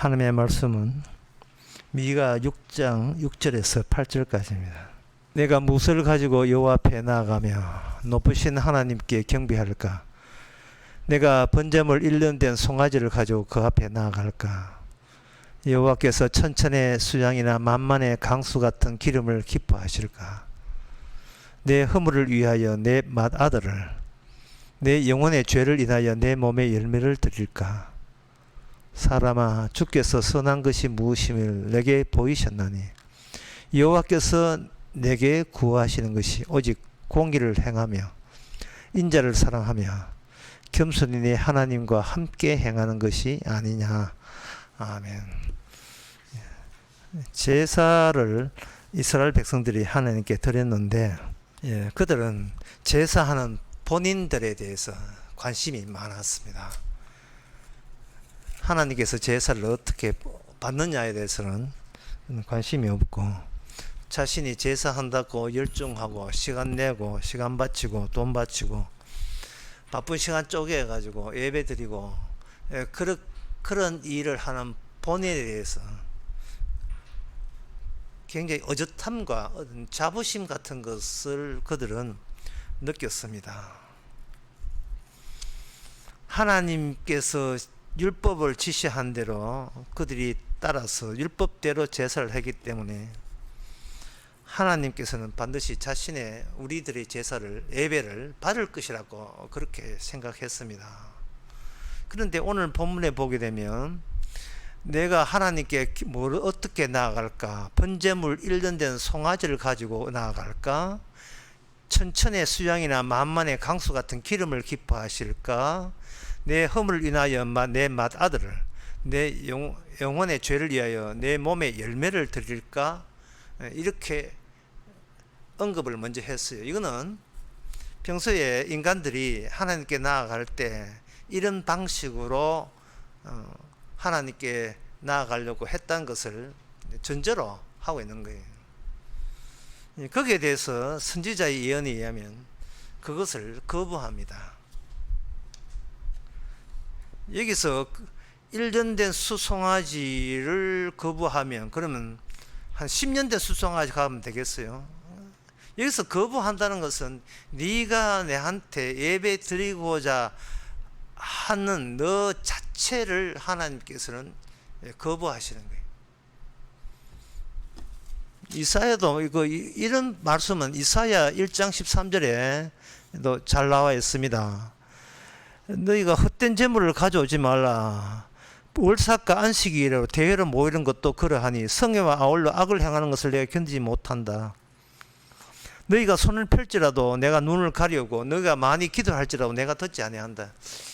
하나님의 말씀은 미가 6장 6절에서 8절까지입니다. 내가 무엇을 가지고 여호와 앞에 나아가며 높으신 하나님께 경배할까? 내가 번제물 1년 된 송아지를 가지고 그 앞에 나아갈까? 여호와께서 천천의 수양이나 만만의 강수 같은 기름을 기뻐하실까? 내 허물을 위하여 내 맏아들을, 내 영혼의 죄를 인하여 내 몸에 열매를 드릴까? 사람아, 주께서 선한 것이 무엇임을 내게 보이셨나니 여호와께서 내게 구하시는 것이 오직 공의를 행하며 인자를 사랑하며 겸손히 내 하나님과 함께 행하는 것이 아니냐. 아멘. 제사를 이스라엘 백성들이 하나님께 드렸는데, 그들은 제사하는 본인들에 대해서 관심이 많았습니다. 하나님께서 제사를 어떻게 받느냐에 대해서는 관심이 없고, 자신이 제사한다고 열중하고 시간 내고 시간 바치고 돈 바치고 바쁜 시간 쪼개가지고 예배 드리고 그런 일을 하는 본인에 대해서 굉장히 어젓함과 자부심 같은 것을 그들은 느꼈습니다. 하나님께서 율법을 지시한 대로 그들이 따라서 율법대로 제사를 하기 때문에 하나님께서는 반드시 자신의 우리들의 제사를, 예배를 받을 것이라고 그렇게 생각했습니다. 그런데 오늘 본문에 보게 되면 내가 하나님께 뭘 어떻게 나아갈까? 번제물 1년 된 송아지를 가지고 나아갈까? 천천의 수양이나 만만의 강수 같은 기름을 기뻐하실까? 내 허물을 인하여 내 맏아들을, 내 영혼의 죄를 위하여 내 몸에 열매를 드릴까? 이렇게 언급을 먼저 했어요. 이거는 평소에 인간들이 하나님께 나아갈 때 이런 방식으로 하나님께 나아가려고 했다는 것을 전제로 하고 있는 거예요. 거기에 대해서 선지자의 예언에 의하면 그것을 거부합니다. 여기서 1년 된 수송아지를 거부하면 그러면 한 10년 된 수송아지 가면 되겠어요? 여기서 거부한다는 것은 네가 내한테 예배 드리고자 하는 너 자체를 하나님께서는 거부하시는 거예요. 이사야도 이런 말씀은 이사야 1장 13절에도 잘 나와 있습니다. 너희가 헛된 재물을 가져오지 말라. 월삭과 안식일로 대회로 모이는 것도 그러하니 성회와 아울러 악을 행하는 것을 내가 견디지 못한다. 너희가 손을 펼지라도 내가 눈을 가리우고 너희가 많이 기도할지라도 내가 듣지 아니한다.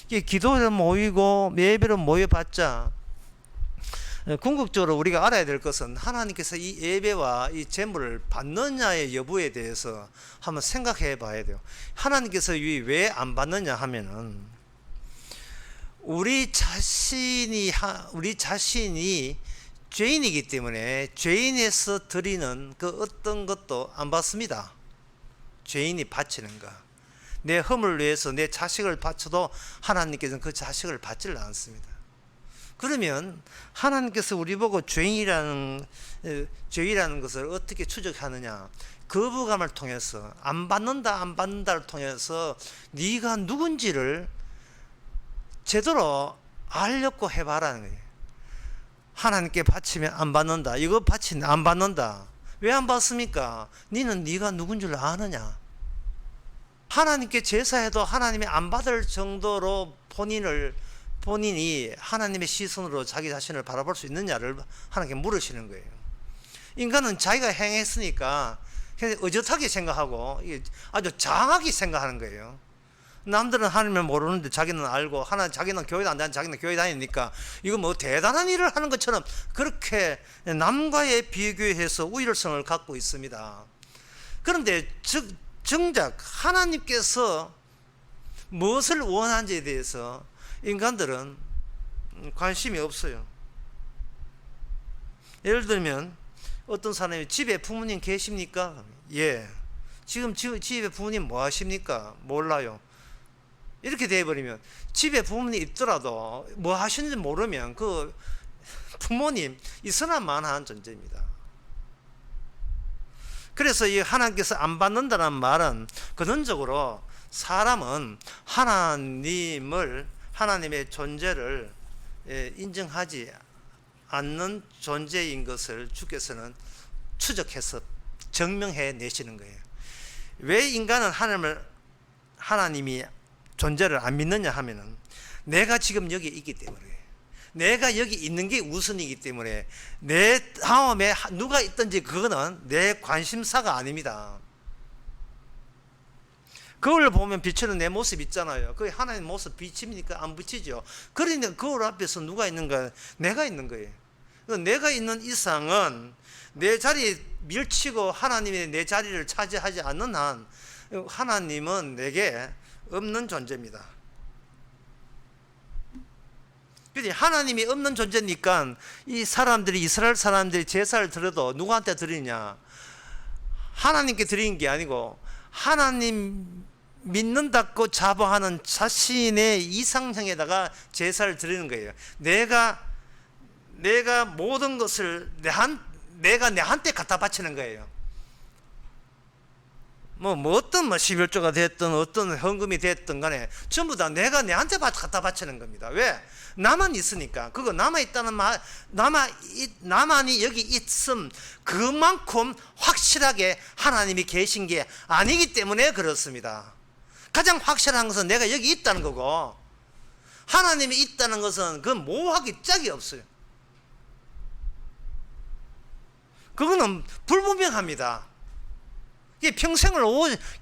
이게 기도를 모이고 예배를 모여봤자 궁극적으로 우리가 알아야 될 것은 하나님께서 이 예배와 이 제물을 받느냐의 여부에 대해서 한번 생각해 봐야 돼요. 하나님께서 왜 안 받느냐 하면은 우리 자신이 죄인이기 때문에 죄인에서 드리는 그 어떤 것도 안 받습니다. 죄인이 바치는 것, 내 허물을 위해서 내 자식을 바쳐도 하나님께서는 그 자식을 받지를 않습니다. 그러면 하나님께서 우리 보고 죄인이라는 것을 어떻게 추적하느냐? 거부감을 통해서 안 받는다를 통해서 네가 누군지를 제대로 알려고 해봐라는 거예요. 하나님께 바치면 안 받는다. 이거 바치면 안 받는다. 왜 안 받습니까? 너는 네가 누군 줄 아느냐? 하나님께 제사해도 하나님이 안 받을 정도로 본인이 하나님의 시선으로 자기 자신을 바라볼 수 있느냐를 하나님께 물으시는 거예요. 인간은 자기가 행했으니까 어젓하게 생각하고 아주 장하게 생각하는 거예요. 남들은 하나님을 모르는데 자기는 알고, 자기는 교회 안 다니는 자기는 교회 다니니까 이거 뭐 대단한 일을 하는 것처럼 그렇게 남과의 비교해서 우월성을 갖고 있습니다. 그런데 정작 하나님께서 무엇을 원하는지에 대해서 인간들은 관심이 없어요. 예를 들면 어떤 사람이 집에 부모님 계십니까? 예. 지금 집에 부모님 뭐 하십니까? 몰라요. 이렇게 돼버리면 집에 부모님이 있더라도 뭐 하시는지 모르면 그 부모님, 있으나마나한 존재입니다. 그래서 이 하나님께서 안 받는다는 말은 근원적으로 사람은 하나님의 존재를 인정하지 않는 존재인 것을 주께서는 추적해서 증명해 내시는 거예요. 왜 인간은 하나님이 존재를 안 믿느냐 하면은 내가 지금 여기 있기 때문에, 내가 여기 있는 게 우선이기 때문에 내 다음에 누가 있든지 그거는 내 관심사가 아닙니다. 거울 보면 비추는 내 모습 있잖아요. 그게 하나님 모습 비칩니까? 안 비치죠. 그러니까 거울 앞에서 누가 있는가? 내가 있는 거예요. 내가 있는 이상은 내 자리 밀치고 하나님이 내 자리를 차지하지 않는 한 하나님은 내게 없는 존재입니다. 그렇지? 하나님이 없는 존재니까 이 사람들이, 이스라엘 사람들이 제사를 드려도 누구한테 드리냐? 하나님께 드리는 게 아니고 하나님 믿는다고 자부하는 자신의 이상형에다가 제사를 드리는 거예요. 내가 모든 것을 내가 내한테 갖다 바치는 거예요. 어떤 11조가 됐든 어떤 헌금이 됐든 간에 전부 다 내가 내한테 갖다 바치는 겁니다. 왜? 나만 있으니까. 그거 남아있다는 말, 나만이 여기 있음, 그만큼 확실하게 하나님이 계신 게 아니기 때문에 그렇습니다. 가장 확실한 것은 내가 여기 있다는 거고, 하나님이 있다는 것은 그건 모호하기 짝이 없어요. 그거는 불분명합니다. 평생을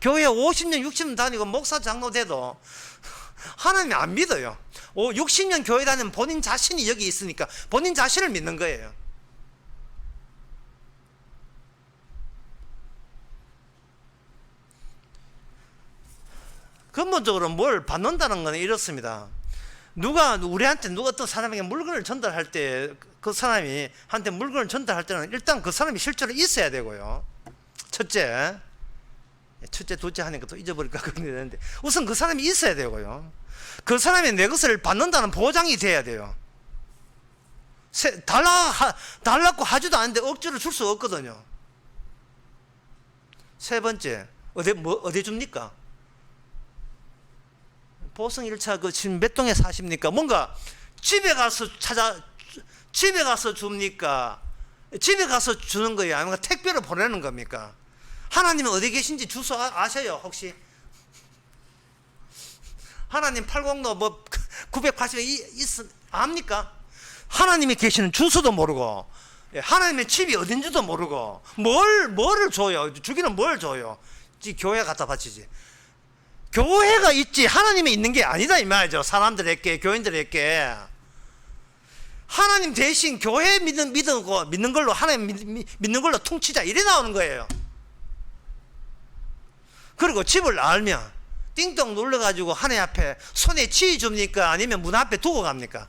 교회 50년, 60년 다니고 목사 장로 돼도 하나님이 안 믿어요. 60년 교회 다니면 본인 자신이 여기 있으니까 본인 자신을 믿는 거예요. 근본적으로 뭘 받는다는 건 이렇습니다. 누가 어떤 사람에게 물건을 전달할 때, 그 사람이 한테 물건을 전달할 때는 일단 그 사람이 실제로 있어야 되고요. 첫째, 둘째 하니까 또 잊어버릴까 그러는데, 우선 그 사람이 있어야 되고요. 그 사람이 내 것을 받는다는 보장이 돼야 돼요. 달라고 하지도 않는데 억지로 줄 수 없거든요. 세 번째, 어디 줍니까? 보성 1차 지금 몇 동에 사십니까? 뭔가 집에 가서 줍니까? 집에 가서 주는 거예요? 아니면 택배로 보내는 겁니까? 하나님은 어디 계신지 주소 아셔요, 혹시? 하나님 806 980 압니까? 하나님이 계시는 주소도 모르고, 하나님의 집이 어딘지도 모르고, 뭐를 줘요? 주기는 뭘 줘요? 교회 갖다 바치지. 교회가 있지 하나님이 있는 게 아니다 이 말이죠. 사람들에게, 교인들에게. 하나님 대신 교회 믿는 걸로, 하나님 믿는 걸로 퉁치자, 이래 나오는 거예요. 그리고 집을 알면 띵동 눌러가지고 하나님 앞에 손에 쥐 줍니까? 아니면 문 앞에 두고 갑니까?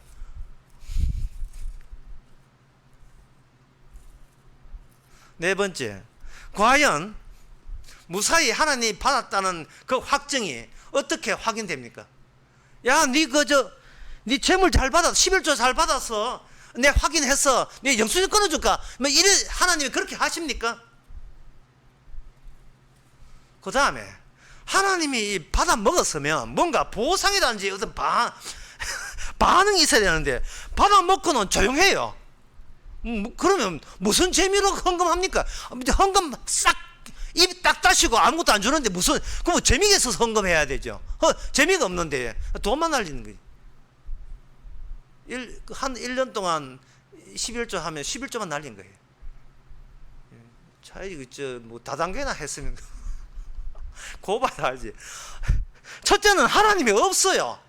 네 번째, 과연 무사히 하나님이 받았다는 그 확증이 어떻게 확인됩니까? 야, 네 재물 잘 받았어, 11조 잘 받았어, 내 확인했어, 네 영수증 끊어줄까? 이래 하나님이 그렇게 하십니까? 그 다음에 하나님이 받아 먹었으면 뭔가 보상이라든지 어떤 반응이 있어야 되는데, 받아 먹고는 조용해요. 그러면 무슨 재미로 헌금합니까? 헌금 싹 입 딱 닫히고 아무것도 안 주는데 그럼 재미가 있어서 헌금해야 되죠. 재미가 없는데 돈만 날리는 거지. 한 1년 동안 11조 하면 11조만 날린 거예요. 차라리 다단계나 했으면 고발하지. 첫째는 하나님이 없어요.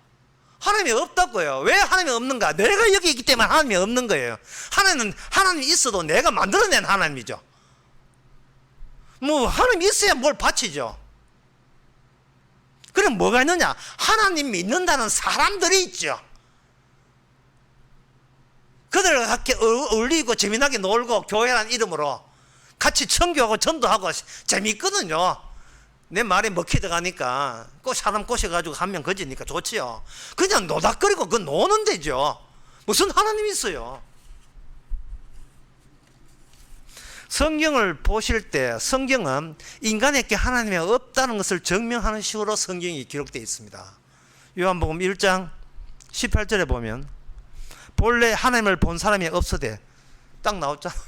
하나님이 없다고요. 왜 하나님이 없는가? 내가 여기 있기 때문에 하나님이 없는 거예요. 하나님이 있어도 내가 만들어낸 하나님이죠. 하나님이 있어야 뭘 바치죠. 그럼 뭐가 있느냐? 하나님 믿는다는 사람들이 있죠. 그들과 함께 어울리고 재미나게 놀고 교회라는 이름으로 같이 청교하고 전도하고 재미있거든요. 내 말에 먹히 들어가니까 사람 꼬셔가지고 한 명 거지니까 좋지요. 그냥 노닥거리고 노는 데죠. 무슨 하나님이 있어요? 성경을 보실 때 성경은 인간에게 하나님이 없다는 것을 증명하는 식으로 성경이 기록되어 있습니다. 요한복음 1장 18절에 보면 본래 하나님을 본 사람이 없으되 딱 나왔잖아요.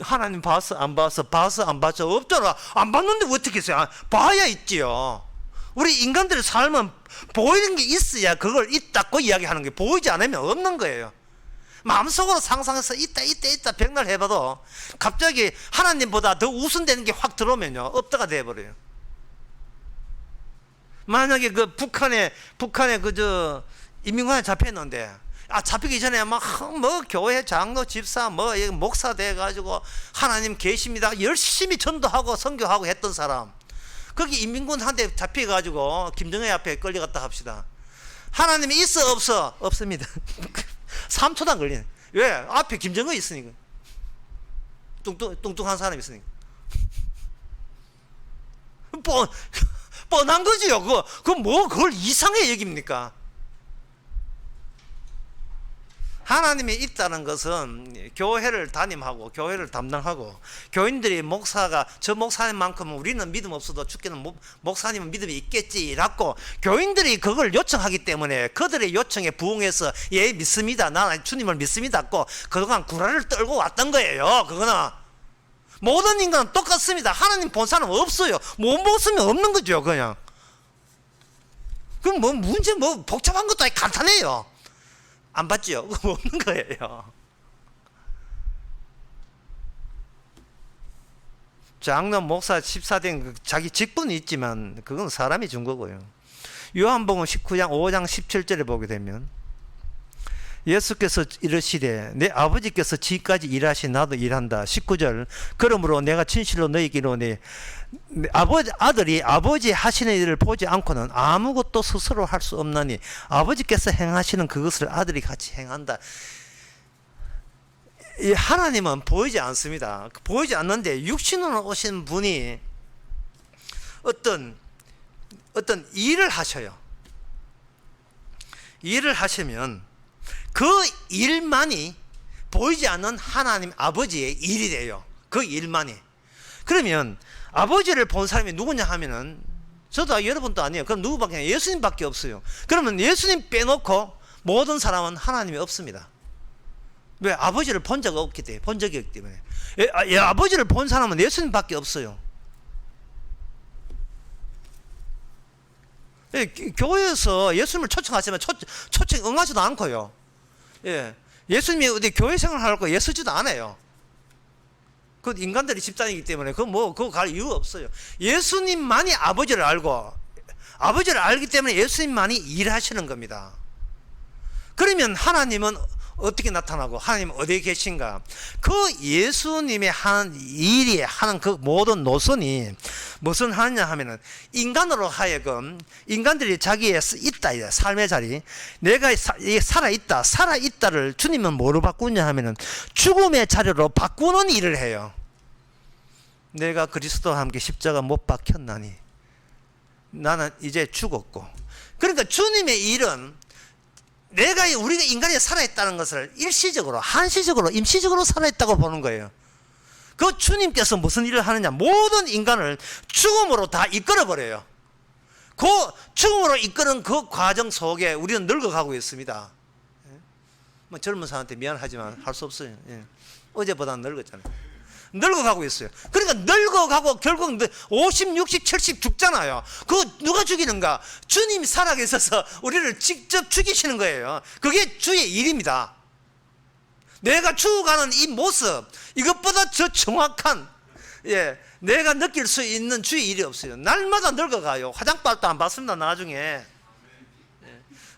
하나님 봤어 안 봤어? 봤어 안 봤어? 없잖아. 안 봤는데 어떻게 했어요? 봐야 있지요. 우리 인간들의 삶은 보이는 게 있어야 그걸 있다고 이야기하는 게, 보이지 않으면 없는 거예요. 마음속으로 상상해서 있다 백날 해봐도 갑자기 하나님보다 더 우선되는 게 확 들어오면요, 없다가 돼버려요. 만약에 그 북한에 그저 인민군에 잡혔는데, 잡히기 전에 막 뭐 교회 장로 집사 뭐 목사 돼 가지고 하나님 계십니다 열심히 전도하고 선교하고 했던 사람, 거기 인민군한테 잡혀 가지고 김정일 앞에 끌려갔다 합시다. 하나님이 있어 없어? 없습니다. 3초도 안 걸리네. 왜? 앞에 김정은이 있으니까. 뚱뚱한 사람이 있으니까. 뻔한 거지요. 그걸 이상해 여깁니까? 하나님이 있다는 것은 교회를 담임하고 교회를 담당하고 교인들이 목사가 저 목사님만큼은 우리는 믿음 없어도 죽게는 목사님은 믿음이 있겠지라고 교인들이 그걸 요청하기 때문에 그들의 요청에 부응해서 예 믿습니다, 나는 주님을 믿습니다고 그동안 구라를 떨고 왔던 거예요. 그거는 모든 인간은 똑같습니다. 하나님 본 사람 없어요. 못 봤으면 없는 거죠. 그냥 그럼 뭐 문제 뭐 복잡한 것도 아니고 간단해요. 안 봤죠? 없는 거예요. 장로, 목사, 집사된 자기 직분이 있지만 그건 사람이 준 거고요. 요한복음 19장 5장 17절에 보게 되면 예수께서 이르시되 내 아버지께서 지금까지 일하신 나도 일한다. 19절 그러므로 내가 진실로 너희에게 이르노니 아들이 아버지 하시는 일을 보지 않고는 아무것도 스스로 할 수 없나니 아버지께서 행하시는 그것을 아들이 같이 행한다. 이 하나님은 보이지 않습니다. 보이지 않는데 육신으로 오신 분이 어떤 일을 하셔요. 일을 하시면 그 일만이 보이지 않는 하나님 아버지의 일이 돼요. 그 일만이. 그러면 아버지를 본 사람이 누구냐 하면은 저도 여러분도 아니에요. 그럼 누구밖에 아니에요? 예수님밖에 없어요. 그러면 예수님 빼놓고 모든 사람은 하나님이 없습니다. 왜? 아버지를 본 적이 없기 때문에. 본 적이 없기 때문에. 아버지를 본 사람은 예수님밖에 없어요. 교회에서 예수님을 초청하시면 초청 응하지도 않고요. 예수님이 어디 교회 생활하려고 애쓰지도 않아요. 그 인간들이 집단이기 때문에 그거 갈 이유가 없어요. 예수님만이 아버지를 알고 아버지를 알기 때문에 예수님만이 일하시는 겁니다. 그러면 하나님은 어떻게 나타나고 하나님은 어디에 계신가? 그 예수님의 하는 일이 하는 그 모든 노선이 무슨 하느냐 하면은 인간으로 하여금 인간들이 자기의 있다 삶의 자리 내가 살아있다를 주님은 뭐로 바꾸냐 하면은 죽음의 자리로 바꾸는 일을 해요. 내가 그리스도와 함께 십자가 못 박혔나니 나는 이제 죽었고, 그러니까 주님의 일은 우리가 인간이 살아있다는 것을 일시적으로, 한시적으로, 임시적으로 살아있다고 보는 거예요. 그 주님께서 무슨 일을 하느냐? 모든 인간을 죽음으로 다 이끌어버려요. 그 죽음으로 이끄는 그 과정 속에 우리는 늙어가고 있습니다. 뭐 젊은 사람한테 미안하지만 할 수 없어요. 어제보다는 늙었잖아요. 늙어가고 있어요. 그러니까 늙어가고 결국 50, 60, 70 죽잖아요. 그거 누가 죽이는가? 주님이 살아계셔서 우리를 직접 죽이시는 거예요. 그게 주의 일입니다. 내가 죽어가는 이 모습, 이것보다 더 정확한 내가 느낄 수 있는 주의 일이 없어요. 날마다 늙어가요. 화장빨도 안 받습니다. 나중에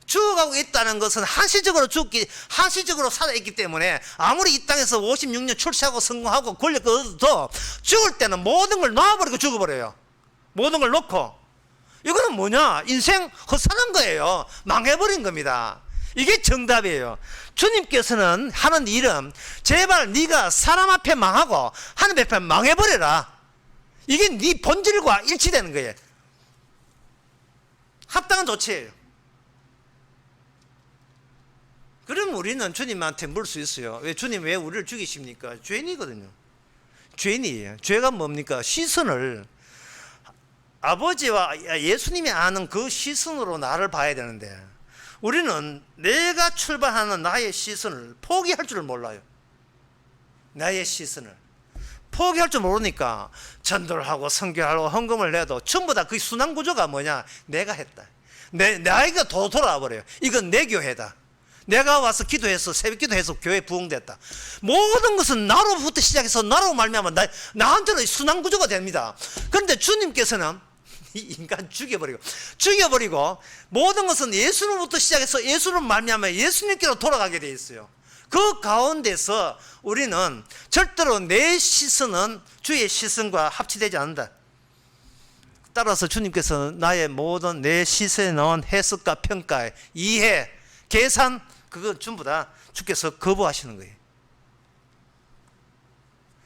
죽어가고 있다는 것은 한시적으로 살아있기 때문에 아무리 이 땅에서 56년 출세하고 성공하고 권력 얻어도 죽을 때는 모든 걸 놔버리고 죽어버려요. 모든 걸 놓고. 이거는 뭐냐? 인생 헛사는 거예요. 망해버린 겁니다. 이게 정답이에요. 주님께서는 하는 일은 제발 네가 사람 앞에 망하고 하나님 앞에 망해버려라. 이게 네 본질과 일치되는 거예요. 합당한 조치예요. 그럼 우리는 주님한테 물 수 있어요. 주님 왜 우리를 죽이십니까? 죄인이거든요. 죄인이에요. 죄가 뭡니까? 시선을 아버지와 예수님이 아는 그 시선으로 나를 봐야 되는데 우리는 내가 출발하는 나의 시선을 포기할 줄 몰라요. 나의 시선을 포기할 줄 모르니까 전도를 하고 선교하고 헌금을 내도 전부 다 그 순환 구조가 뭐냐? 내가 했다. 나에게 돌아와 버려요. 이건 내 교회다. 내가 와서 기도해서 새벽 기도해서 교회 부흥됐다. 모든 것은 나로부터 시작해서 나로 말미암아 나한테는 순환 구조가 됩니다. 그런데 주님께서는 이 인간 죽여버리고 모든 것은 예수로부터 시작해서 예수로 말미암아 예수님께로 돌아가게 돼 있어요. 그 가운데서 우리는 절대로 내 시선은 주의 시선과 합치되지 않는다. 따라서 주님께서 나의 모든 내 시선에 나온 해석과 평가, 이해, 계산 그거 전부 다 주께서 거부하시는 거예요.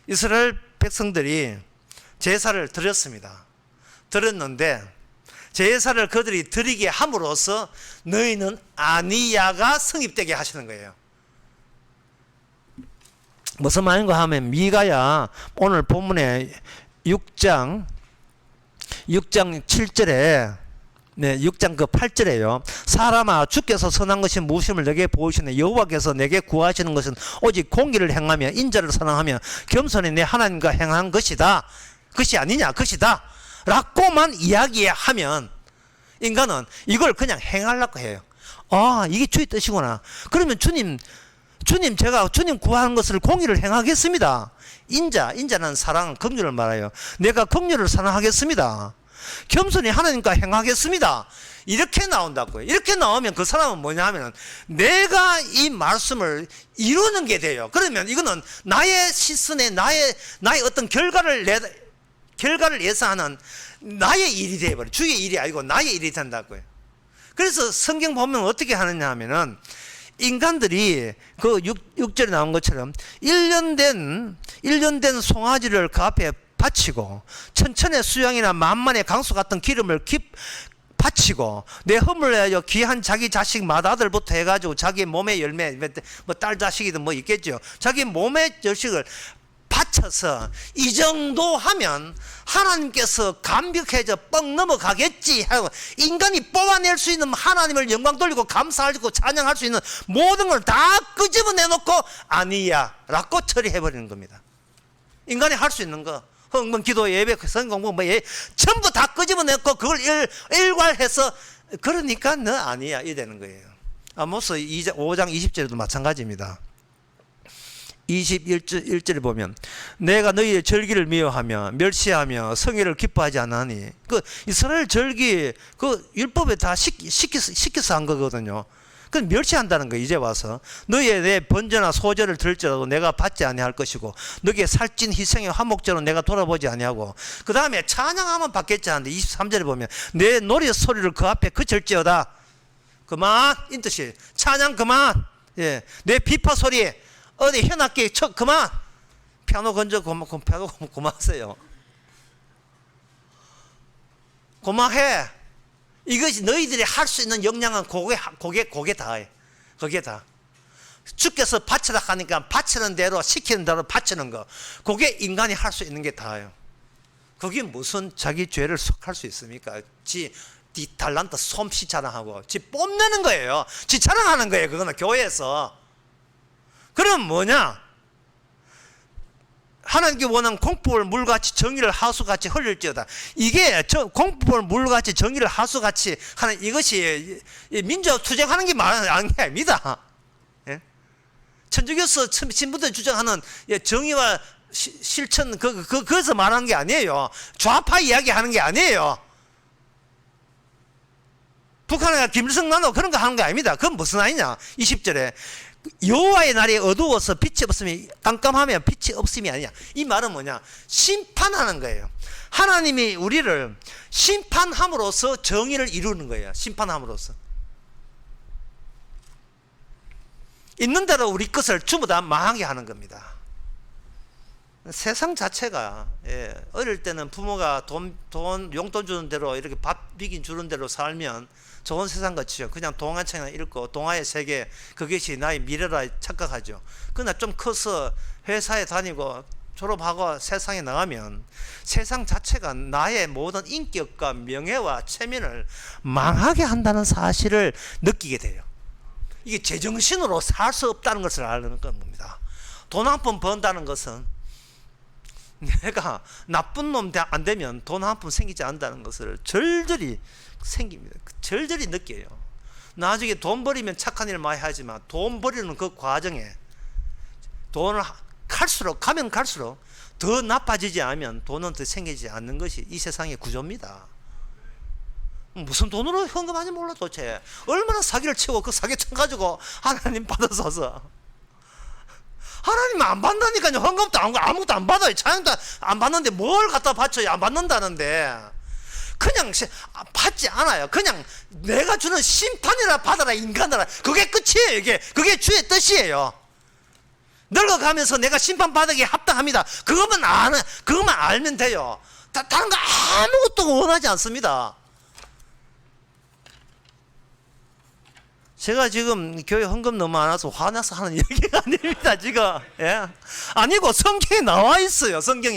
이스라엘 백성들이 제사를 드렸습니다. 드렸는데 제사를 그들이 드리게 함으로써 너희는 아니야가 성립되게 하시는 거예요. 무슨 말인가 하면 미가야 오늘 본문에 6장 7절에 6장 그 8절에요. 사람아 주께서 선한 것이 무엇임을 내게 보이시네. 여호와께서 내게 구하시는 것은 오직 공의를 행하며 인자를 사랑하며 겸손히 내 하나님과 행한 것이다. 것이 아니냐 것이다 라고만 이야기하면 인간은 이걸 그냥 행하려고 해요. 아 이게 주의 뜻이구나. 그러면 주님 제가 주님 구하는 것을 공의를 행하겠습니다. 인자는 사랑, 긍휼을 말해요. 내가 긍휼을 사랑하겠습니다. 겸손히 하나님과 행하겠습니다. 이렇게 나온다고요. 이렇게 나오면 그 사람은 뭐냐 하면 내가 이 말씀을 이루는 게 돼요. 그러면 이거는 나의 시선에 나의 어떤 결과를 예상하는 나의 일이 되어버려요. 주의 일이 아니고 나의 일이 된다고요. 그래서 성경 보면 어떻게 하느냐 하면은 인간들이 그 6절에 나온 것처럼 1년 된 송아지를 그 앞에 바치고 천천의 수양이나 만만의 강수 같은 기름을 바치고 내 허물내어 귀한 자기 자식 맏아들부터 해가지고 자기 몸의 열매 뭐 딸 자식이든 뭐 있겠죠. 자기 몸의 자식을 바쳐서 이 정도 하면 하나님께서 감격해져 뻥 넘어가겠지 하고 인간이 뽑아낼 수 있는 하나님을 영광 돌리고 감사하고 찬양할 수 있는 모든 걸 다 끄집어내놓고 아니야 라고 처리해버리는 겁니다. 인간이 할 수 있는 거 헌금, 기도, 예배, 성공부 전부 다 끄집어내고 그걸 일괄해서 그러니까 너 아니야 이 되는 거예요. 아모스 5장 20절에도 마찬가지입니다. 21절에 보면 내가 너희의 절기를 미워하며 멸시하며 성회를 기뻐하지 않으니 그 이스라엘 절기 그 율법에 다 시켜서 한 거거든요. 그 멸시한다는 거예요. 이제 와서 너희의 내 번제나 소제를 들을지라도 내가 받지 아니할 것이고 너희의 살찐 희생의 화목제로 내가 돌아보지 아니하고 그 다음에 찬양하면 받겠지 하는데 23절에 보면 내 노래 소리를 그 앞에 그칠지어다. 그만 이 뜻이 찬양 그만. 예, 내 비파 소리 어디 현악기 쳐 그만. 피아노 건져 피아노 그만하세요. 그만해. 이것이 너희들이 할 수 있는 역량은 그게 다예요. 그게 다. 주께서 바치라 하니까 바치는 대로 시키는 대로 바치는 거. 그게 인간이 할 수 있는 게 다예요. 그게 무슨 자기 죄를 속할 수 있습니까? 지 달란트 솜씨 자랑하고 지 뽐내는 거예요. 지 자랑하는 거예요. 그거는 교회에서. 그럼 뭐냐? 하나님께 원하는 공포를 물같이 정의를 하수같이 흘릴지어다. 이게 공포를 물같이 정의를 하수같이 하는 이것이 민주화 투쟁하는 게 말하는 게 아닙니다. 예? 천주교에서 신부들 주장하는 정의와 실천 그것서 말하는 게 아니에요. 좌파 이야기하는 게 아니에요. 북한에 김일성 나누고 그런 거 하는 게 아닙니다. 그건 무슨 아니냐? 20절에 여호와의 날이 어두워서 빛이 없음이 깜깜하면 빛이 없음이 아니냐. 이 말은 뭐냐? 심판하는 거예요. 하나님이 우리를 심판함으로써 정의를 이루는 거예요. 심판함으로써 있는 대로 우리 것을 전부 다 망하게 하는 겁니다. 세상 자체가 어릴 때는 부모가 돈 용돈 주는 대로 이렇게 밥 비긴 주는 대로 살면 좋은 세상 같죠. 그냥 동화책이나 읽고 동화의 세계 그것이 나의 미래라 착각하죠. 그러나 좀 커서 회사에 다니고 졸업하고 세상에 나가면 세상 자체가 나의 모든 인격과 명예와 체면을 망하게 한다는 사실을 느끼게 돼요. 이게 제정신으로 살 수 없다는 것을 아는 겁니다. 돈 한 푼 번다는 것은 내가 나쁜 놈 안 되면 돈 한 푼 생기지 않는다는 것을 절절히 생깁니다. 절절히 느껴요. 나중에 돈 버리면 착한 일 많이 하지만 돈 버리는 그 과정에 돈을 가면 갈수록 더 나빠지지 않으면 돈은 더 생기지 않는 것이 이 세상의 구조입니다. 무슨 돈으로 헌금하는지 몰라 도대체. 얼마나 사기를 치고 그 사기천 가지고 하나님 받아서서. 하나님 안 받는다니까요. 헌금도 아무것도 안 받아요. 찬양도 안 받는데 뭘 갖다 바쳐요. 안 받는다는데. 그냥 받지 않아요. 그냥 내가 주는 심판이라 받아라 인간들아. 그게 끝이에요. 이게 그게 주의 뜻이에요. 늙어가면서 내가 심판받기 합당합니다. 그것만 알면 돼요. 다른 거 아무것도 원하지 않습니다. 제가 지금 교회 헌금 너무 많아서 화나서 하는 얘기가 아닙니다. 지금 아니고 성경에 나와 있어요. 성경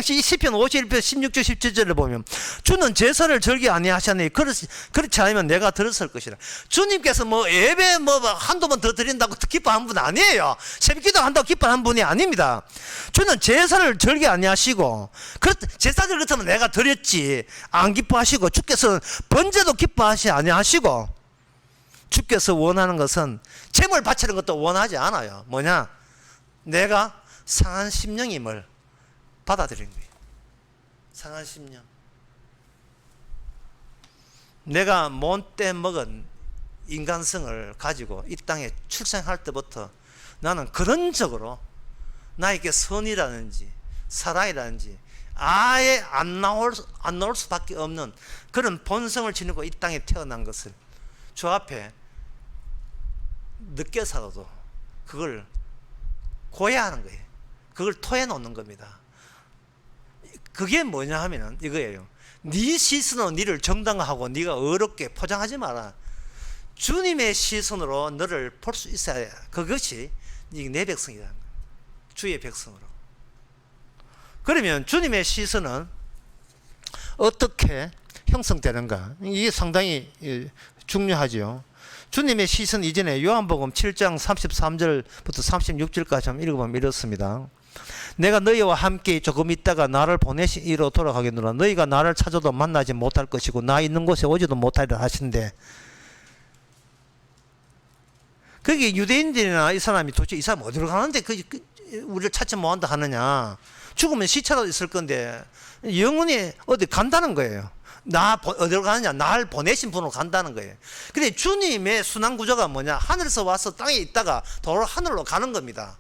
시편 51편 16절 17절을 보면 주는 제사를 절개 아니하셨니 그렇지 않으면 내가 들었을 것이라. 주님께서 뭐 예배 한두 번 더 드린다고 기뻐한 분 아니에요. 새벽기도 한다고 기뻐한 분이 아닙니다. 주는 제사를 절개 아니하시고 제사절 같으면 내가 드렸지 안 기뻐하시고 주께서 번제도 기뻐하시 아니하시고 주께서 원하는 것은 제물 바치는 것도 원하지 않아요. 뭐냐? 내가 상한 심령임을 받아들이는 거예요. 상한 심령. 내가 못돼 먹은 인간성을 가지고 이 땅에 출생할 때부터 나는 근원적으로 나에게 선이라든지 사랑이라든지 아예 안 나올 수밖에 없는 그런 본성을 지니고 이 땅에 태어난 것을 주 앞에 늦게 살아도 그걸 고해하는 거예요. 그걸 토해 놓는 겁니다. 그게 뭐냐 하면은 이거예요. 네 시선으로 너를 정당화하고 네가 어렵게 포장하지 마라. 주님의 시선으로 너를 볼 수 있어야 그것이 내 백성이라는 거예요. 주의 백성으로. 그러면 주님의 시선은 어떻게 형성되는가? 이게 상당히 중요하죠. 주님의 시선 이전에 요한복음 7장 33절부터 36절까지 한번 읽어보면 이렇습니다. 내가 너희와 함께 조금 있다가 나를 보내신 이로 돌아가겠노라. 너희가 나를 찾아도 만나지 못할 것이고 나 있는 곳에 오지도 못하리라 하신대. 그게 유대인들이나 이 사람이 도대체 이 사람 어디로 가는데 우리를 찾지 못한다 하느냐. 죽으면 시체라도 있을 건데 영원히 어디 간다는 거예요. 어디로 가느냐? 날 보내신 분으로 간다는 거예요. 근데 주님의 순환 구조가 뭐냐? 하늘에서 와서 땅에 있다가 도로 하늘로 가는 겁니다.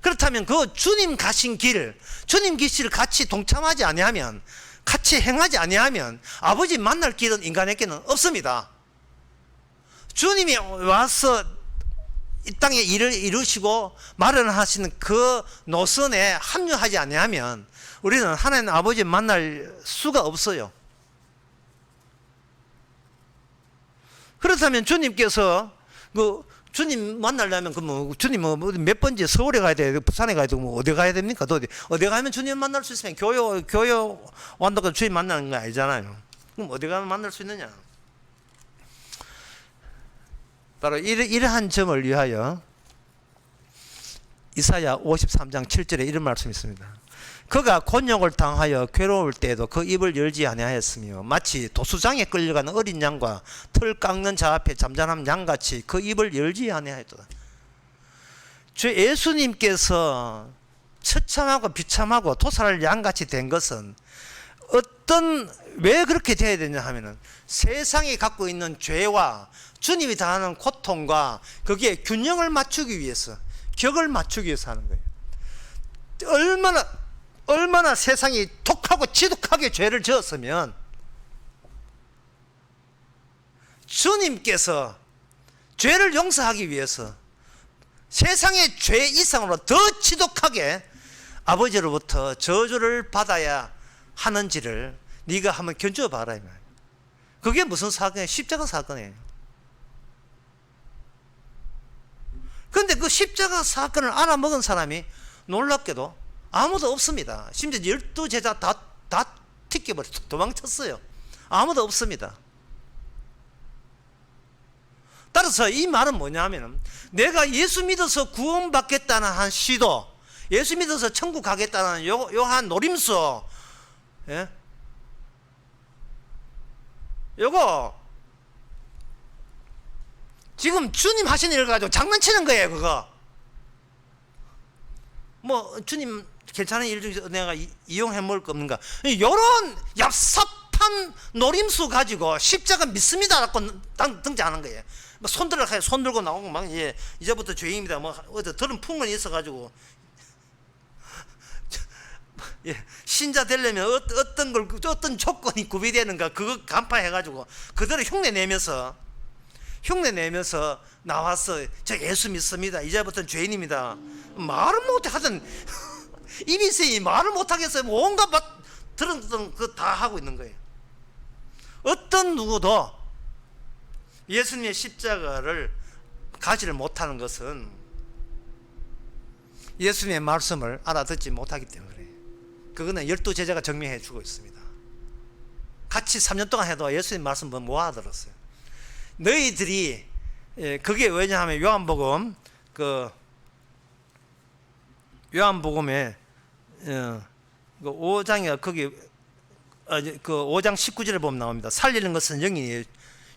그렇다면 그 주님 가신 길, 주님 길을 같이 동참하지 아니하면, 같이 행하지 아니하면 아버지 만날 길은 인간에게는 없습니다. 주님이 와서 이 땅에 일을 이루시고 마련하시는 그 노선에 합류하지 아니하면 우리는 하나님 아버지 만날 수가 없어요. 그렇다면 주님께서 주님 만나려면 주님 몇 번째 서울에 가야 돼, 부산에 가야 되고 어디 가야 됩니까? 어디 가면 주님 만날 수 있으면 교회 완다고 주님 만나는 거 아니잖아요. 그럼 어디 가면 만날 수 있느냐? 바로 이러한 점을 위하여 이사야 53장 7절에 이런 말씀이 있습니다. 그가 곤욕을 당하여 괴로울 때에도 그 입을 열지 아니하였으며 마치 도수장에 끌려가는 어린 양과 털 깎는 자 앞에 잠잠한 양같이 그 입을 열지 아니하였도다. 주 예수님께서 처참하고 비참하고 도살할 양같이 된 것은 왜 그렇게 돼야 되냐 하면은 세상이 갖고 있는 죄와 주님이 당하는 고통과 거기에 균형을 맞추기 위해서, 격을 맞추기 위해서 하는 거예요. 얼마나 세상이 독하고 지독하게 죄를 지었으면 주님께서 죄를 용서하기 위해서 세상의 죄 이상으로 더 지독하게 아버지로부터 저주를 받아야 하는지를 네가 한번 견뎌봐라 이 말이에요. 그게 무슨 사건이에요? 십자가 사건이에요. 그런데 그 십자가 사건을 알아먹은 사람이 놀랍게도 아무도 없습니다. 심지어 12제자 다 튀겨버렸어. 도망쳤어요. 아무도 없습니다. 따라서 이 말은 뭐냐면, 내가 예수 믿어서 구원받겠다는 한 시도, 예수 믿어서 천국 가겠다는 한 노림수, 예? 요거 지금 주님 하신 일 가지고 장난치는 거예요. 그거 뭐 주님 괜찮은 일 중에서 내가 이용해 먹을 거 없는가, 요런 얍삽한 노림수 가지고 십자가 믿습니다라고 등장하는 거예요. 뭐 손 들고 나오고 막, 예, 이제부터 죄인입니다. 뭐 어디 들은 풍문이 있어가지고, 예, 신자 되려면 어떤 조건이 구비되는가 그거 간파해가지고 그대로 흉내 내면서 나와서 저 예수 믿습니다. 이제부터는 죄인입니다. 말을 못해 하던 입이 있으니 말을 못하겠어요. 온갖 들은 그 다 하고 있는 거예요. 어떤 누구도 예수님의 십자가를 가지를 못하는 것은 예수님의 말씀을 알아듣지 못하기 때문에 그래요. 그거는 12제자가 증명해 주고 있습니다. 같이 3년 동안 해도 예수님 말씀 뭐 알아들었어요. 너희들이, 그게 왜냐하면 요한복음에 5장에 거기 그 5장 19절에 보면 나옵니다. 살리는 것은 영이니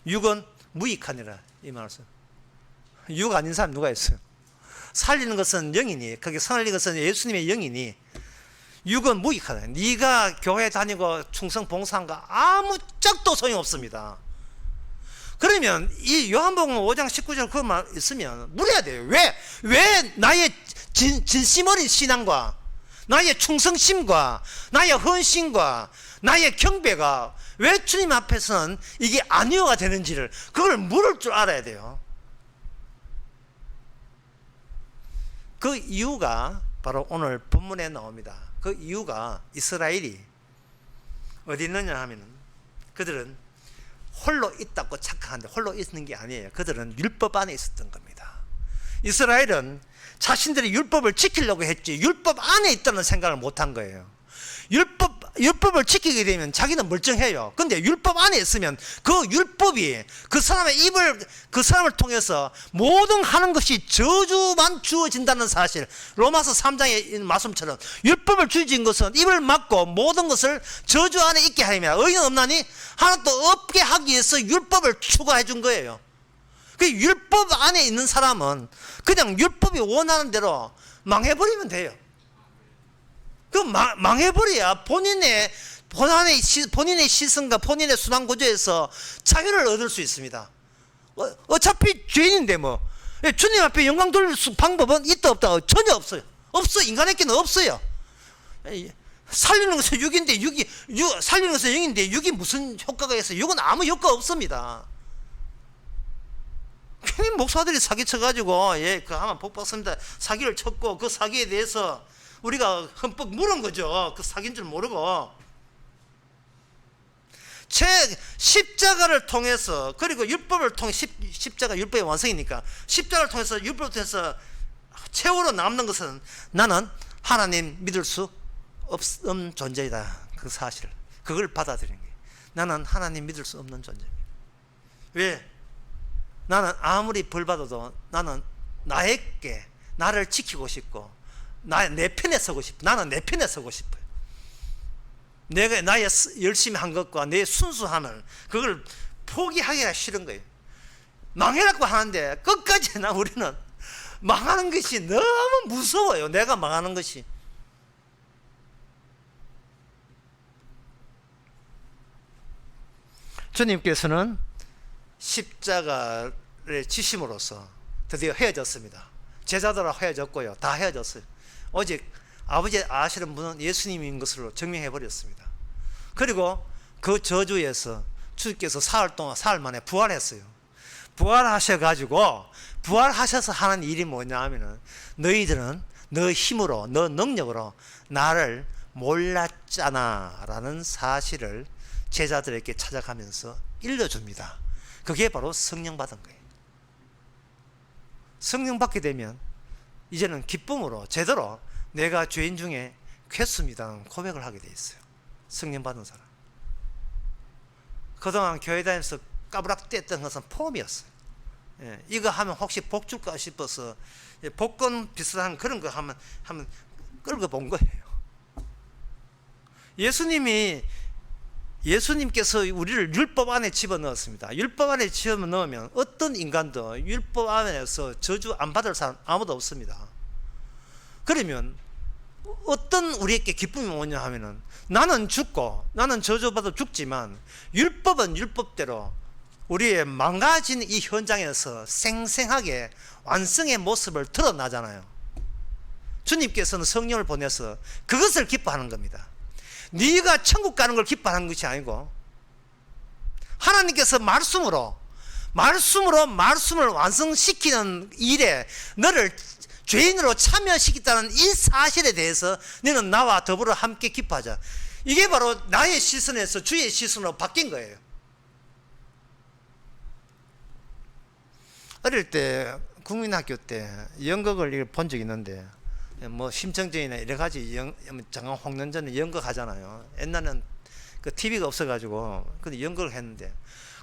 육은 무익하니라. 이 말씀. 육 아닌 사람 누가 있어요? 살리는 것은 영이니, 거기 살리는 것은 예수님의 영이니 육은 무익하다. 네가 교회 다니고 충성 봉사한 거 아무 짝도 소용없습니다. 그러면 이 요한복음 5장 19절 그 말 있으면 물어야 돼요. 왜 나의 진심 어린 신앙과 나의 충성심과 나의 헌신과 나의 경배가 왜 주님 앞에서는 이게 안위어가 되는지를, 그걸 물을 줄 알아야 돼요. 그 이유가 바로 오늘 본문에 나옵니다. 그 이유가 이스라엘이 어디 있느냐 하면은, 그들은 홀로 있다고 착각하는데 홀로 있는 게 아니에요. 그들은 율법 안에 있었던 겁니다. 이스라엘은 자신들이 율법을 지키려고 했지 율법 안에 있다는 생각을 못한 거예요. 율법을 지키게 되면 자기는 멀쩡해요. 근데 율법 안에 있으면 그 율법이 그 사람을 통해서 모든 하는 것이 저주만 주어진다는 사실, 로마서 3장의 말씀처럼 율법을 주어진 것은 입을 막고 모든 것을 저주 안에 있게 하며 의인 없나니 하나도 없게 하기 위해서 율법을 추가해 준 거예요. 그 율법 안에 있는 사람은 그냥 율법이 원하는 대로 망해버리면 돼요. 그 망해버려야 본인의 시선과 본인의 순환 구조에서 자유를 얻을 수 있습니다. 어차피 죄인인데 뭐 주님 앞에 영광 돌릴 방법은 있다 없다? 전혀 없어요. 인간에게는 없어요. 살리는 것은 살리는 것은 영인데 육이 무슨 효과가 있어요? 육은 아무 효과 없습니다. 괜히 목사들이 사기쳐가지고, 예, 그 하면 복 받습니다. 사기를 쳤고 그 사기에 대해서 우리가 흠뻑 물은 거죠. 그 사기인 줄 모르고. 십자가를 통해서, 그리고 율법을 통해, 십자가 율법의 완성이니까 십자가를 통해서, 율법을 통해서 최후로 남는 것은 나는 하나님 믿을 수 없는 존재이다. 그 사실, 그걸 받아들이는 거예요. 나는 하나님 믿을 수 없는 존재입니다. 왜? 나는 아무리 벌 받아도 나는 나를 지키고 싶고 내 편에 서고 싶어. 나는 내 편에 서고 싶어요. 내가 나의 열심히 한 것과 내 순수함을, 그걸 포기하기가 싫은 거예요. 망해라고 하는데 끝까지 우리는 망하는 것이 너무 무서워요. 내가 망하는 것이. 주님께서는 십자가를 지심으로써 드디어 헤어졌습니다. 제자들하고 헤어졌고요. 다 헤어졌어요. 오직 아버지 아시는 분은 예수님인 것으로 증명해 버렸습니다. 그리고 그 저주에서 주께서 사흘 만에 부활했어요. 부활하셔서 하는 일이 뭐냐 하면은, 너희들은 너 힘으로, 너 능력으로 나를 몰랐잖아 라는 사실을 제자들에게 찾아가면서 일러줍니다. 그게 바로 성령 받은 거예요. 성령 받게 되면 이제는 기쁨으로 제대로 내가 죄인 중에 괴수입니다 고백을 하게 돼 있어요. 성령 받은 사람. 그동안 교회 다니면서 까부락댔던 것은 폼이었어요. 예, 이거 하면 혹시 복 줄까 싶어서 복권 비슷한 그런 거 하면 끌고 본 거예요. 예수님께서 우리를 율법 안에 집어넣었습니다. 율법 안에 집어넣으면 어떤 인간도 율법 안에서 저주 안 받을 사람 아무도 없습니다. 그러면 어떤 우리에게 기쁨이 뭐냐 하면은 나는 죽고 나는 저주받아 죽지만 율법은 율법대로 우리의 망가진 이 현장에서 생생하게 완성의 모습을 드러나잖아요. 주님께서는 성령을 보내서 그것을 기뻐하는 겁니다. 네가 천국 가는 걸 기뻐하는 것이 아니고 하나님께서 말씀을 완성시키는 일에 너를 죄인으로 참여시켰다는 이 사실에 대해서 너는 나와 더불어 함께 기뻐하자. 이게 바로 나의 시선에서 주의 시선으로 바뀐 거예요. 어릴 때 국민학교 때 연극을 본 적이 있는데 뭐 심청전이나 여러 가지 장강 홍련전에 연극 하잖아요. 옛날에는 그 TV가 없어가지고 근데 연극을 했는데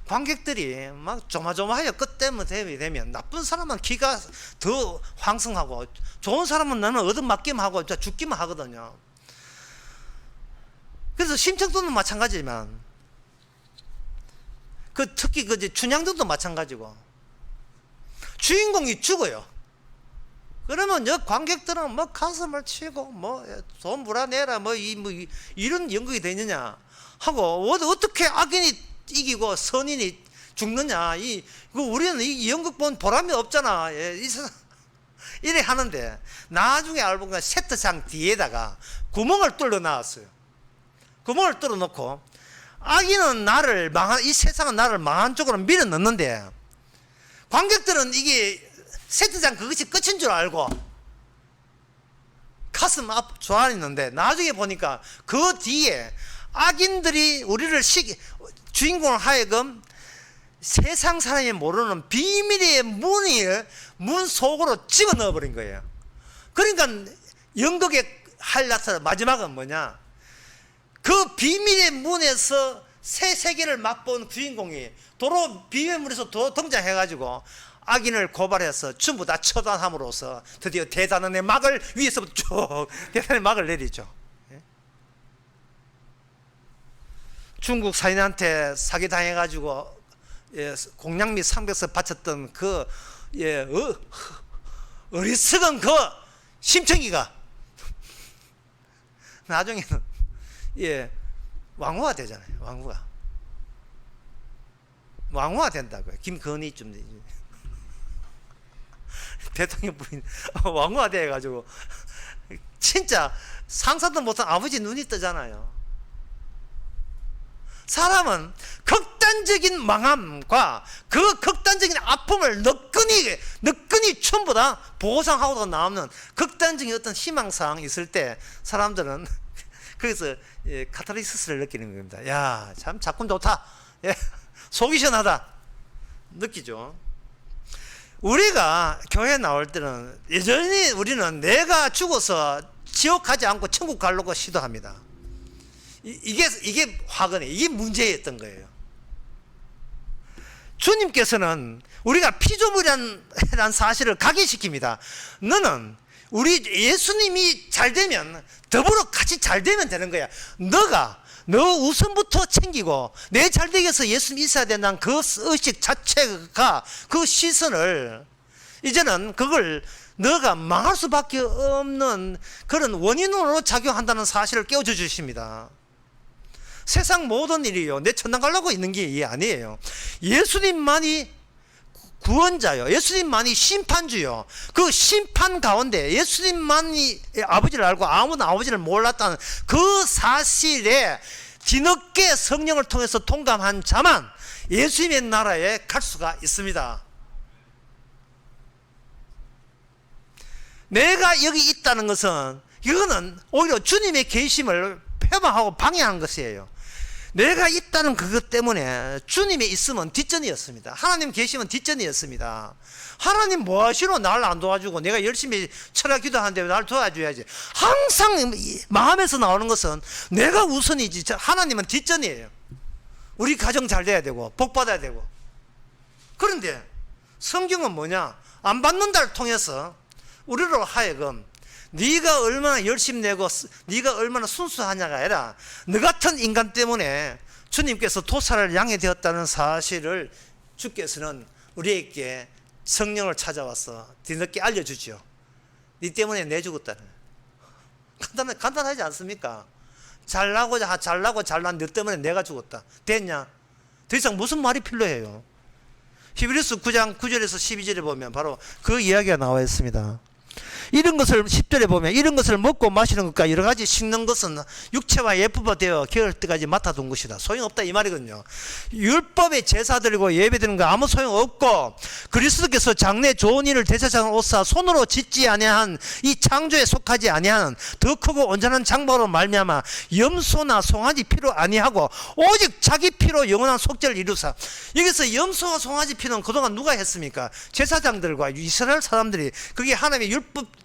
관객들이 막 조마조마해요. 끝때면 되면 나쁜 사람은 기가 더 황성하고 좋은 사람은 나는 얻어맞기만 하고 죽기만 하거든요. 그래서 심청전도 마찬가지지만 특히 춘향전도 마찬가지고 주인공이 죽어요. 그러면 관객들은 뭐 가슴을 치고 뭐 돈 물어내라 이런 연극이 되느냐 하고 어떻게 악인이 이기고 선인이 죽느냐 우리는 이 연극 본 보람이 없잖아. 이래 하는데 나중에 알고 보니까 세트장 뒤에다가 구멍을 뚫어 놨어요. 구멍을 뚫어 놓고 악인은 이 세상은 나를 망한 쪽으로 밀어 넣는데 관객들은 이게 세트장 그것이 끝인 줄 알고 가슴 앞 좋아했는데 나중에 보니까 그 뒤에 악인들이 우리를 주인공을 하여금 세상 사람이 모르는 비밀의 문 속으로 집어넣어 버린 거예요. 그러니까 연극의 하이라이트 마지막은 뭐냐? 그 비밀의 문에서 새 세계를 맛본 주인공이 도로 비밀문에서 등장해가지고 악인을 고발해서 전부 다 처단함으로써 드디어 대단원의 막을 위에서부터 쭉 대단원의 막을 내리죠. 중국 사인한테 사기당해가지고 공양미 상백서 바쳤던 어리석은 그 심청이가 나중에는 왕후가 되잖아요. 왕후가 된다고요. 김건희쯤 대통령 부인 왕후가 돼가지고 진짜 상상도 못한 아버지 눈이 뜨잖아요. 사람은 극단적인 망함과 그 극단적인 아픔을 너끈히 전부 다 보상하고 남는 극단적인 어떤 희망사항이 있을 때 사람들은 거기서 카타르시스를 느끼는 겁니다. 야, 참 작품 좋다. 속이 시원하다. 느끼죠. 우리가 교회 나올 때는 여전히 우리는 내가 죽어서 지옥 가지 않고 천국 가려고 시도합니다. 이게 화근에 이게 문제였던 거예요. 주님께서는 우리가 피조물이라는 사실을 각인시킵니다. 너는 우리 예수님이 잘 되면 더불어 같이 잘 되면 되는 거야. 너 우선부터 챙기고 내 잘 되기 위해서 예수님이 있어야 된다는 그 의식 자체가 그 시선을 이제는 그걸 너가 망할 수밖에 없는 그런 원인으로 작용한다는 사실을 깨워줘 주십니다. 세상 모든 일이요 내 천당 가려고 있는 게 이게 아니에요. 예수님만이 구원자요, 예수님만이 심판주요. 그 심판 가운데 예수님만이 아버지를 알고 아무도 아버지를 몰랐다는 그 사실에 뒤늦게 성령을 통해서 동감한 자만 예수님의 나라에 갈 수가 있습니다. 내가 여기 있다는 것은 이거는 오히려 주님의 계심을 폐방하고 방해하는 것이에요. 내가 있다는 그것 때문에 주님이 있으면 뒷전이었습니다. 하나님 계시면 뒷전이었습니다. 하나님 뭐 하시노? 날 안 도와주고 내가 열심히 철학 기도하는데 날 도와줘야지. 항상 마음에서 나오는 것은 내가 우선이지 하나님은 뒷전이에요. 우리 가정 잘 돼야 되고 복 받아야 되고. 그런데 성경은 뭐냐? 안 받는다를 통해서 우리로 하여금 네가 얼마나 열심히 내고 네가 얼마나 순수하냐가 아니라 너 같은 인간 때문에 주님께서 도살을 양해 되었다는 사실을 주께서는 우리에게 성령을 찾아와서 뒤늦게 알려주죠. 네 때문에 내 죽었다는. 간단하지 않습니까? 잘나고 잘난 너 때문에 내가 죽었다. 됐냐? 더 이상 무슨 말이 필요해요? 히브리서 9장 9절에서 12절에 보면 바로 그 이야기가 나와 있습니다. 이런 것을 10절에 보면 이런 것을 먹고 마시는 것과 여러 가지 씹는 것은 육체와 예쁘바 되어 겨울 때까지 맡아둔 것이다. 소용없다 이 말이거든요. 율법의 제사 드리고 예배 드리는 거 아무 소용없고 그리스도께서 장래 좋은 일을 대제사장을 옷사 손으로 짓지 아니한 이 창조에 속하지 아니하는 더 크고 온전한 장막으로 말미암아 염소나 송아지 피로 아니하고 오직 자기 피로 영원한 속죄를 이루사. 여기서 염소와 송아지 피는 그동안 누가 했습니까? 제사장들과 이스라엘 사람들이 그게 하나님의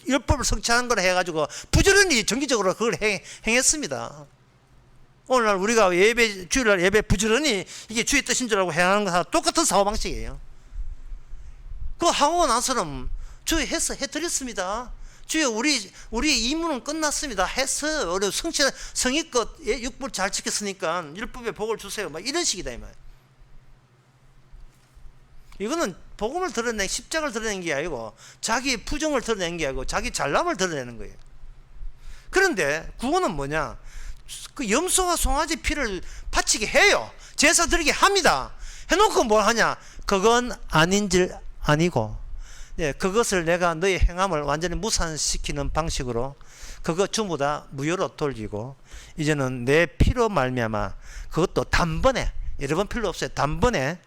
율법을 성취하는 걸 해가지고 부지런히 정기적으로 그걸 행했습니다. 오늘날 우리가 주일날 예배 부지런히 이게 주의 뜻인 줄 알고 행하는 것과 똑같은 사고방식이에요. 그거 하고 나서는 주의 해드렸습니다. 주여 우리 임무는 끝났습니다. 했어요. 우리 성의껏 율법 잘 지켰으니까 율법의 복을 주세요. 막 이런 식이다 이 말. 이거는 복음을 드러내는 십자가를 드러내는 게 아니고 자기 부정을 드러내는 게 아니고 자기 잘남을 드러내는 거예요. 그런데 구원은 뭐냐? 그 염소와 송아지 피를 바치게 해요. 제사 드리게 합니다. 해놓고 뭘 하냐? 그건 아닌 줄 아니고 그것을 내가 너의 행함을 완전히 무산시키는 방식으로 그거 전부 다 무효로 돌리고 이제는 내 피로 말미암아 그것도 단번에 여러 번 필요 없어요. 단번에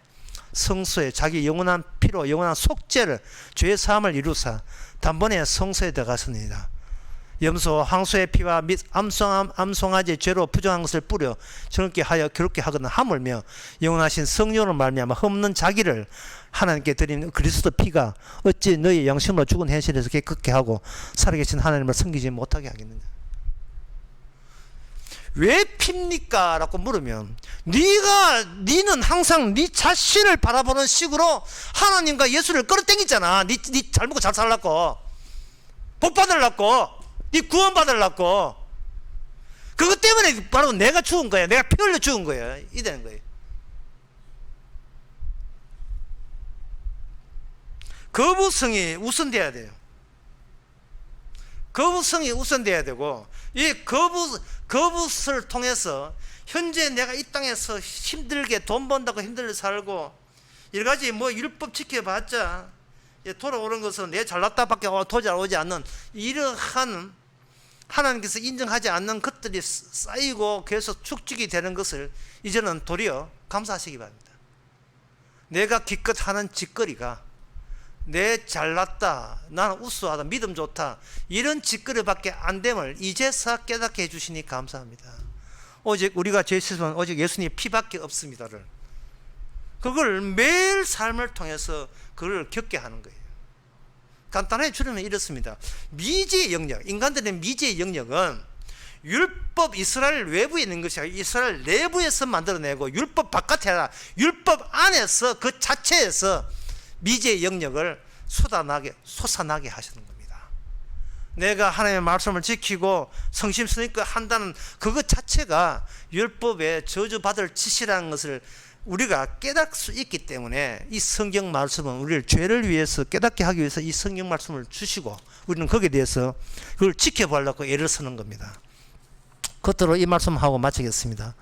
성소에 자기 영원한 피로 영원한 속죄를 죄의 사함을 이루사 단번에 성소에 들어갔습니다. 염소 황소의 피와 및 암송아지의 죄로 부정한 것을 뿌려 저렇게 하여 괴롭게 하거나 하물며 영원하신 성령으로 말미암아 흠없는 자기를 하나님께 드린 그리스도 피가 어찌 너희 양심으로 죽은 현실에서 깨끗게 하고 살아계신 하나님을 섬기지 못하게 하겠느냐. 왜 핍니까? 라고 물으면 니는 항상 니 자신을 바라보는 식으로 하나님과 예수를 끌어당기잖아. 니 잘 먹고 잘 살라고 복 받으려고 니 구원 받으려고 그것 때문에 바로 내가 죽은 거야. 내가 피 흘려 죽은 거야. 이 되는 거예요. 거부성이 우선돼야 돼요. 거부성이 우선돼야 되고 이 거부를 통해서 현재 내가 이 땅에서 힘들게 돈 번다고 힘들게 살고 여러 가지 뭐 율법 지켜봤자 돌아오는 것은 내 잘났다밖에 도저히 오지 않는 이러한 하나님께서 인정하지 않는 것들이 쌓이고 계속 축적이 되는 것을 이제는 도리어 감사하시기 바랍니다. 내가 기껏 하는 짓거리가 내 잘났다, 나는 우수하다, 믿음 좋다 이런 짓거리밖에 안 됨을 이제서 깨닫게 해주시니 감사합니다. 오직 우리가 죄 씻으면 오직 예수님의 피밖에 없습니다를 그걸 매일 삶을 통해서 그걸 겪게 하는 거예요. 간단하게 줄이면 이렇습니다. 미지의 영역, 인간들의 미지의 영역은 율법 이스라엘 외부에 있는 것이 아니라 이스라엘 내부에서 만들어내고 율법 바깥에 아니라 율법 안에서 그 자체에서 미지의 영역을 솟아나게 하시는 겁니다. 내가 하나님의 말씀을 지키고 성심성의껏 한다는 그것 자체가 율법에 저주받을 짓이라는 것을 우리가 깨달을 수 있기 때문에 이 성경 말씀은 우리를 죄를 위해서 깨닫게 하기 위해서 이 성경 말씀을 주시고 우리는 거기에 대해서 그걸 지켜보려고 애를 쓰는 겁니다. 끝으로 이 말씀하고 마치겠습니다.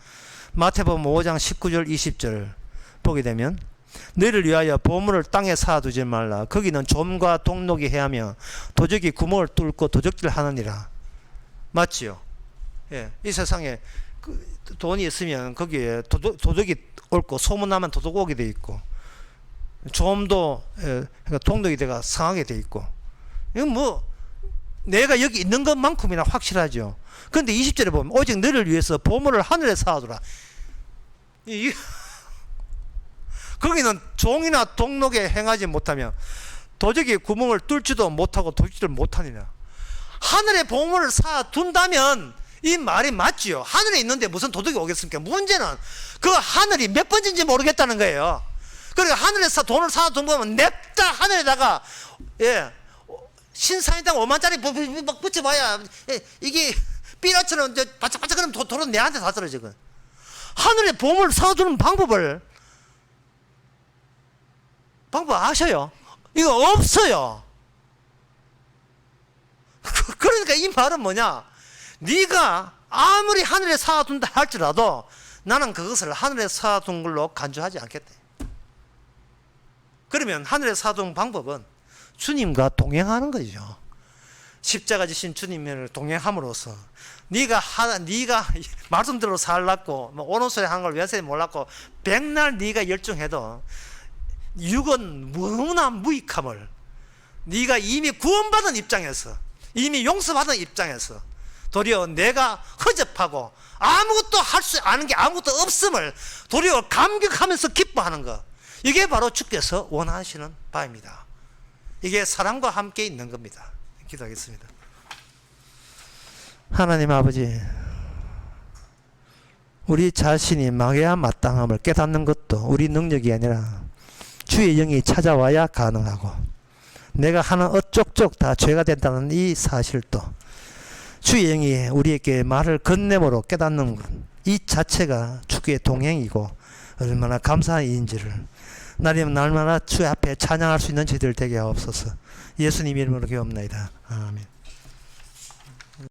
마태복음 5장 19절 20절 보게 되면 너희를 위하여 보물을 땅에 쌓아두지 말라. 거기는 좀과 동록이 해하며 도적이 구멍을 뚫고 도적질 하느니라. 맞지요? 예, 이 세상에 돈이 있으면 거기에 도적이 옳고 소문나면 도둑 오게 돼 있고 좀도 그러니까 동독이 돼가 상하게 돼 있고 이건 뭐 내가 여기 있는 것만큼이나 확실하죠. 그런데 20절에 보면 오직 너를 위해서 보물을 하늘에 쌓아두라. 이 거기는 종이나 동록에 행하지 못하며 도적이 구멍을 뚫지도 못하고 도지를 못하느냐. 하늘의 보물을 쌓아둔다면 이 말이 맞지요. 하늘에 있는데 무슨 도둑이 오겠습니까? 문제는 그 하늘이 몇 번인지 모르겠다는 거예요. 그러니까 하늘에서 돈을 쌓아둔 거면 냅다 하늘에다가 신사임당 5만짜리 막 붙여봐야 이게 삐라처럼 바짝바짝 그러면 돈은 내한테 다 떨어지거든. 하늘에 보물을 쌓아두는 방법 아셔요? 이거 없어요. 그러니까 이 말은 뭐냐? 네가 아무리 하늘에 쌓아둔다 할지라도 나는 그것을 하늘에 쌓아둔 걸로 간주하지 않겠다. 그러면 하늘에 쌓아둔 방법은 주님과 동행하는 거죠. 십자가 지신 주님을 동행함으로써 네가 말씀대로 살랐고 오는 소리 하는 걸 외세에 몰랐고 백날 네가 열중해도 육은 너무나 무익함을 네가 이미 구원받은 입장에서 이미 용서받은 입장에서 도리어 내가 허접하고 아무것도 할 수 아는 게 아무것도 없음을 도리어 감격하면서 기뻐하는 것, 이게 바로 주께서 원하시는 바입니다. 이게 사랑과 함께 있는 겁니다. 기도하겠습니다. 하나님 아버지, 우리 자신이 망해야 마땅함을 깨닫는 것도 우리 능력이 아니라 주의 영이 찾아와야 가능하고, 내가 하는 어쪽쪽 다 죄가 된다는 이 사실도 주의 영이 우리에게 말을 건네므로 깨닫는 것, 이 자체가 주의 동행이고 얼마나 감사한 일인지를 날마다 주 앞에 찬양할 수 있는 저희들 되게 하옵소서. 예수님 이름으로 기도합니다. 아멘.